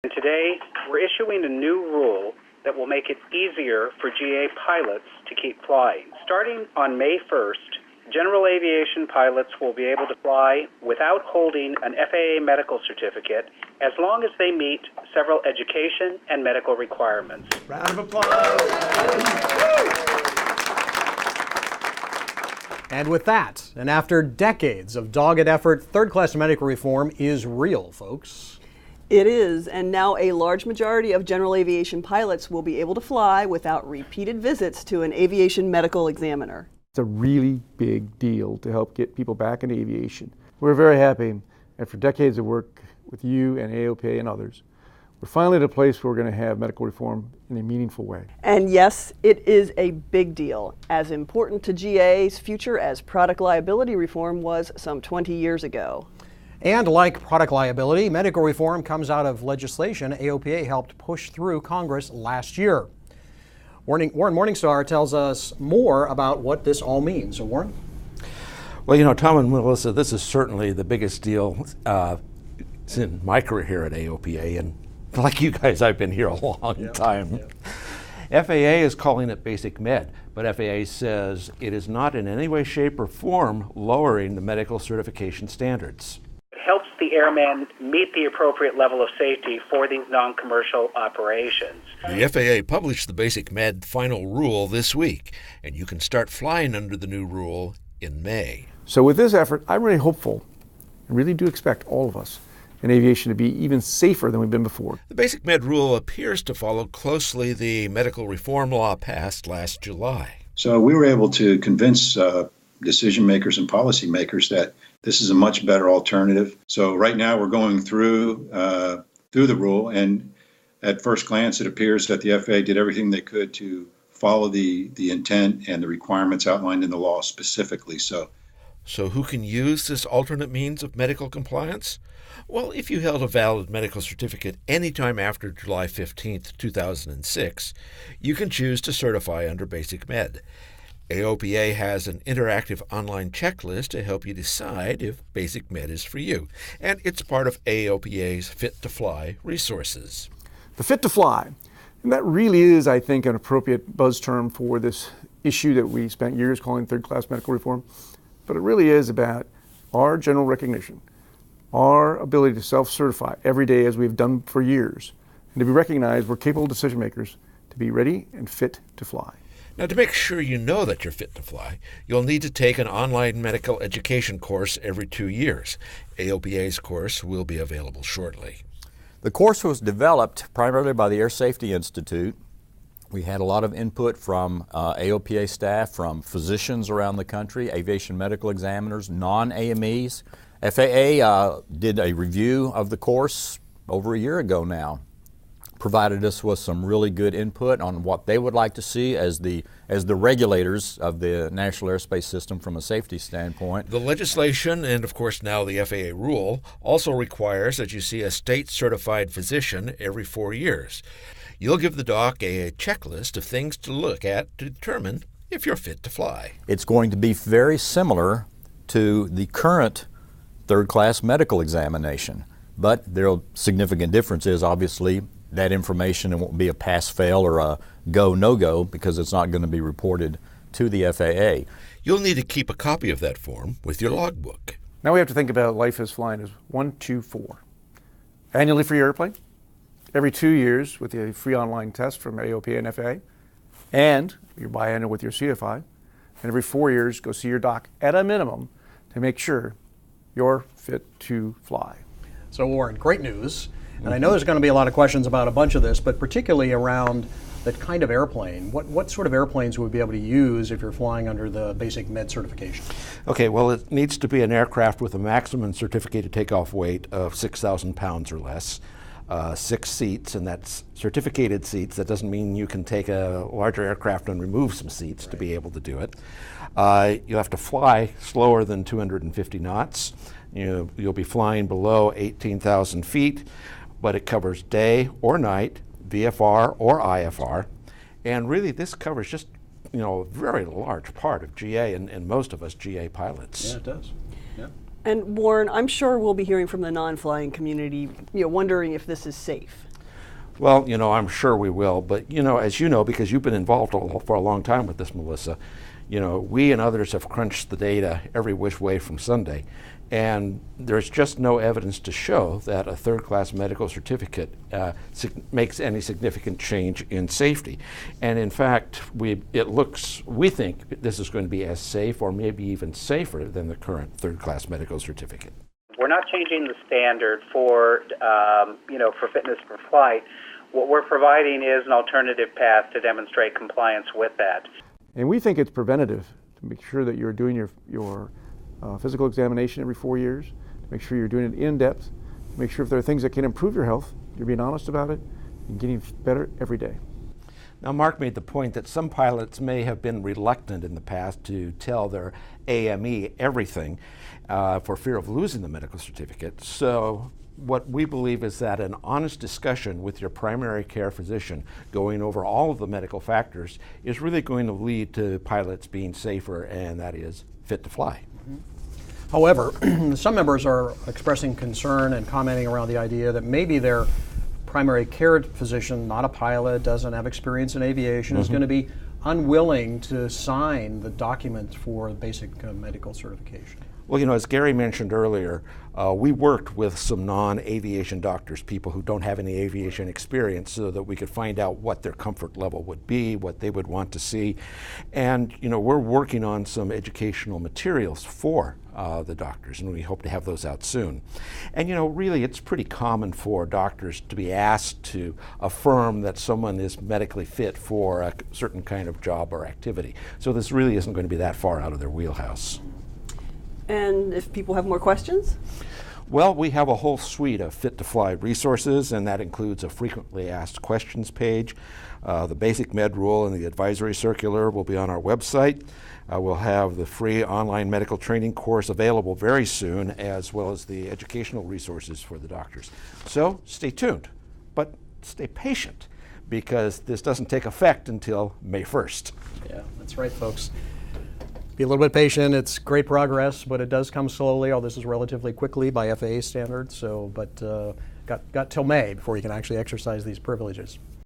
And today, we're issuing a new rule that will make it easier for GA pilots to keep flying. Starting on May 1st, general aviation pilots will be able to fly without holding an FAA medical certificate as long as they meet several education and medical requirements. Round of applause. And with that, and after decades of dogged effort, third-class medical reform is real, folks. It is, and now a large majority of general aviation pilots will be able to fly without repeated visits to an aviation medical examiner. It's a really big deal to help get people back into aviation. We're very happy, after decades of work with you and AOPA and others, we're finally at a place where we're going to have medical reform in a meaningful way. And yes, it is a big deal, as important to GA's future as product liability reform was some 20 years ago. And like product liability, medical reform comes out of legislation AOPA helped push through Congress last year. Warren Morningstar tells us more about what this all means. So Warren? Well, you know, Tom and Melissa, this is certainly the biggest deal in my career here at AOPA, and like you guys, I've been here a long time. FAA is calling it BasicMed, but FAA says it is not in any way, shape, or form lowering the medical certification standards. Helps the airmen meet the appropriate level of safety for these non-commercial operations. The FAA published the BasicMed final rule this week, and you can start flying under the new rule in May. So with this effort, I'm really hopeful, and really do expect all of us in aviation to be even safer than we've been before. The BasicMed rule appears to follow closely the medical reform law passed last July. So we were able to convince decision makers and policymakers that this is a much better alternative. So right now we're going through the rule, and at first glance it appears that the FAA did everything they could to follow the intent and the requirements outlined in the law specifically. So who can use this alternate means of medical compliance? Well, if you held a valid medical certificate anytime after July 15th, 2006, you can choose to certify under BasicMed. AOPA has an interactive online checklist to help you decide if BasicMed is for you, and it's part of AOPA's Fit to Fly resources. The Fit to Fly, and that really is, I think, an appropriate buzz term for this issue that we spent years calling third-class medical reform, but it really is about our general recognition, our ability to self-certify every day as we've done for years, and to be recognized we're capable decision makers to be ready and fit to fly. Now, to make sure you know that you're fit to fly, you'll need to take an online medical education course every 2 years. AOPA's course will be available shortly. The course was developed primarily by the Air Safety Institute. We had a lot of input from AOPA staff, from physicians around the country, aviation medical examiners, non-AMEs. FAA did a review of the course over a year ago now, provided us with some really good input on what they would like to see as the regulators of the National Airspace System from a safety standpoint. The legislation, and of course now the FAA rule, also requires that you see a state-certified physician every 4 years. You'll give the doc a checklist of things to look at to determine if you're fit to fly. It's going to be very similar to the current third-class medical examination, but the significant difference is obviously that information. It won't be a pass-fail or a go-no-go because it's not going to be reported to the FAA. You'll need to keep a copy of that form with your logbook. Now we have to think about life as flying as 1, 2, 4. Annually for your airplane, every 2 years with a free online test from AOPA and FAA, and your biannual with your CFI, and every 4 years go see your doc at a minimum to make sure you're fit to fly. So Warren, great news. And I know there's going to be a lot of questions about a bunch of this, but particularly around that kind of airplane. What sort of airplanes would we be able to use if you're flying under the BasicMed certification? Okay, well, it needs to be an aircraft with a maximum certificated takeoff weight of 6,000 pounds or less, 6 seats, and that's certificated seats. That doesn't mean you can take a larger aircraft and remove some seats to be able to do it. You'll have to fly slower than 250 knots. You'll be flying below 18,000 feet. But it covers day or night, VFR or IFR, and really this covers just a very large part of GA and most of us GA pilots. Yeah, it does. Yeah. And Warren, I'm sure we'll be hearing from the non-flying community, wondering if this is safe. Well, I'm sure we will, but as you know, because you've been involved for a long time with this, Melissa, we and others have crunched the data every which way from Sunday, and there's just no evidence to show that a third-class medical certificate makes any significant change in safety. And in fact, we think this is going to be as safe or maybe even safer than the current third-class medical certificate. We're not changing the standard for fitness for flight. What we're providing is an alternative path to demonstrate compliance with that. And we think it's preventative to make sure that you're doing your physical examination every 4 years, to make sure you're doing it in depth, to make sure if there are things that can improve your health, you're being honest about it, and getting better every day. Now, Mark made the point that some pilots may have been reluctant in the past to tell their AME everything for fear of losing the medical certificate. So what we believe is that an honest discussion with your primary care physician, going over all of the medical factors, is really going to lead to pilots being safer, and that is fit to fly. However, some members are expressing concern and commenting around the idea that maybe their primary care physician, not a pilot, doesn't have experience in aviation, is going to be unwilling to sign the document for basic medical certification. Well, as Gary mentioned earlier, we worked with some non-aviation doctors, people who don't have any aviation experience, so that we could find out what their comfort level would be, what they would want to see. And, we're working on some educational materials for the doctors, and we hope to have those out soon. And, really, it's pretty common for doctors to be asked to affirm that someone is medically fit for a certain kind of job or activity. So this really isn't going to be that far out of their wheelhouse. And if people have more questions? Well, we have a whole suite of Fit to Fly resources, and that includes a frequently asked questions page. The BasicMed rule and the advisory circular will be on our website. We'll have the free online medical training course available very soon, as well as the educational resources for the doctors. So stay tuned, but stay patient, because this doesn't take effect until May 1st. Yeah, that's right, folks. Be a little bit patient. It's great progress, but it does come slowly. All this is relatively quickly by FAA standards. But got till May before you can actually exercise these privileges.